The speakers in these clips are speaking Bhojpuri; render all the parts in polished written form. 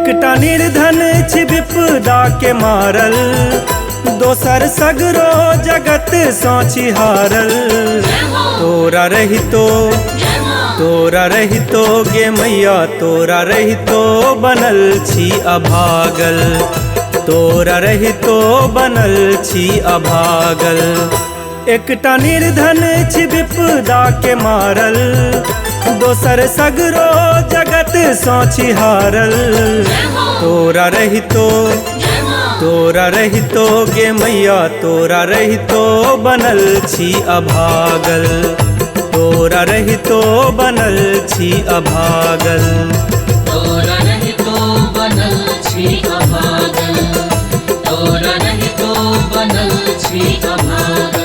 एकटा निर्धन छी विपदा के मारल, दोसर सगरो जगत सोची हारल। तोरा रहितो गे मैया, तोरा रहितो बनल छी अभागल। तोरा रहितो बनल छी अभागल। एकटा निर्धन छी विपदा के मारल, दोसर सगरो जगत सोची हारल। तोरा रहितो गे मैया, तोरा रहितो बनल छी अभागल। तोरा रहितो बनल छी अभागल। तोरा रहितो बनल छी अभागल। तोरा रहितो बनल छी अभागल।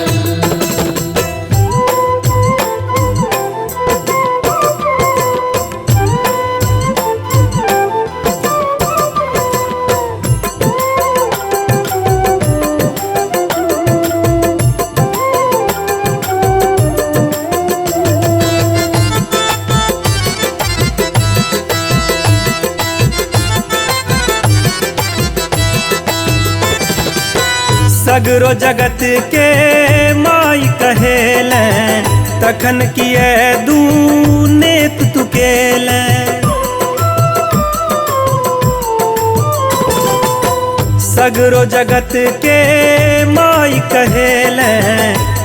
सगरो जगत के माई कहेले, तखन किए दूनेत तुकेले। सगरो जगत के माई कहेले,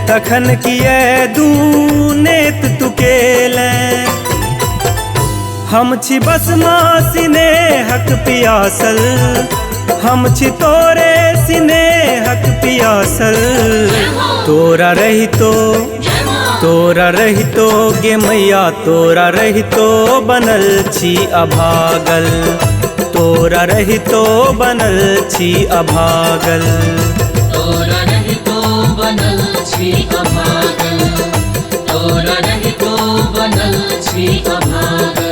तखन किए दूनेत तुकेले। हम छी बस मासिने हक पियासल, हम छी तोरे स्नेहक पियासल। तोरा रहितो गे मैया, तोरा रहितो बनल छी अभागल। तोरा रहितो बनल छी अभागल। तोरा रहितो बनल छी अभागल। तोरा रहितो बनल छी अभागल।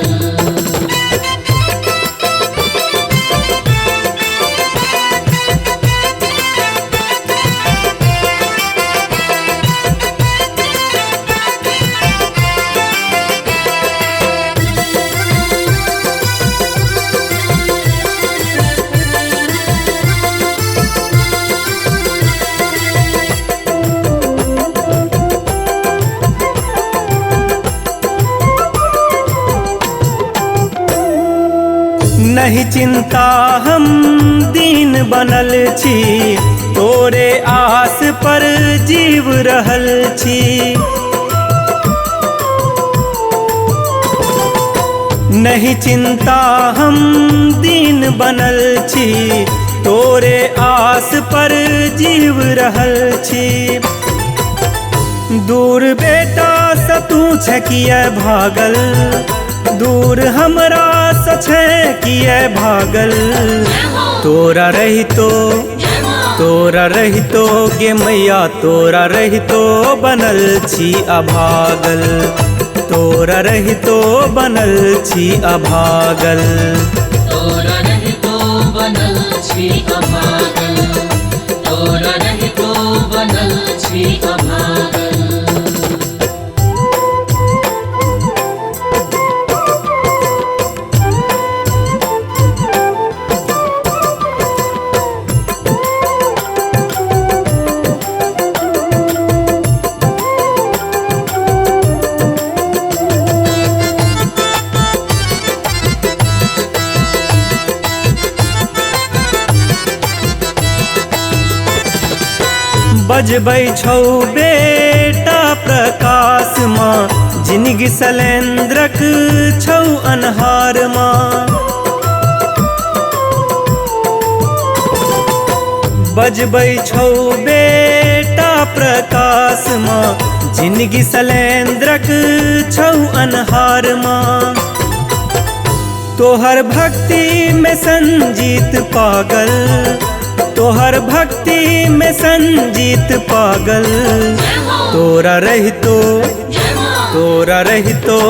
नहीं चिंता हम दीन बनल छी, तोरे आस पर जीव रहल छी। नहीं चिंता हम दीन बनल छी, तोरे आस पर जीव रहल छी। दूर बेटा स तू छकिए भागल, दूर हमरा सछे किए भागल। तोरा रहितो गे मैया, तोरा रहितो बनल छी अभागल। तोरा रहितो बनल छी अभागल। तोरा रहितो बनल छी अभागल। तोरा रहितो बनल छी अभागल। बजबै छौ बेटा प्रकाश माँ, जिनगी शैलेंद्रक छौ अन्हार माँ। बजबै छौ बेटा प्रकाश माँ, जिनगी शैलेंद्रक छौ अन्हार माँ। तोहर भक्ति में संजीत पागल, तोहर भक्ति में संजीत पागल। तोरा रहितो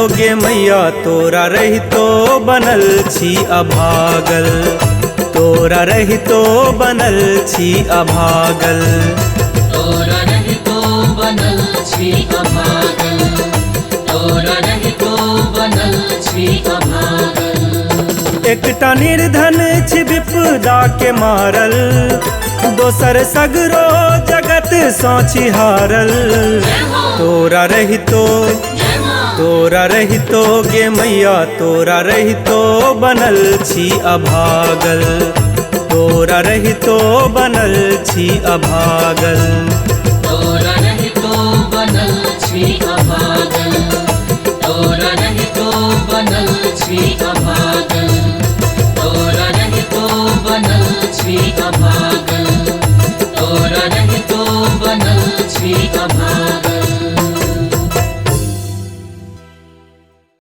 गे मैया, तोरा रहितो बनल छी अभागल। तोरा रहितो बनल छी अभागल। तोरा रहितो बनल छी अभागल। तोरा रहितो बनल छी अभागल। एकटा निर्धन छी विपदा के मारल, दोसर सगरो जगत सोची हारल। तोरा रहितो तोरा रहितो गे मैया तोरा रहितो बनल छी अभागल, तोरा रहितो बनल छी अभागल। तोरा रहितो बनल छी अभागल, तोरा रहितो बनल छी अभागल, तोरा रहितो बनल छी अभागल, तोरा रहितो बनल छी अभागल।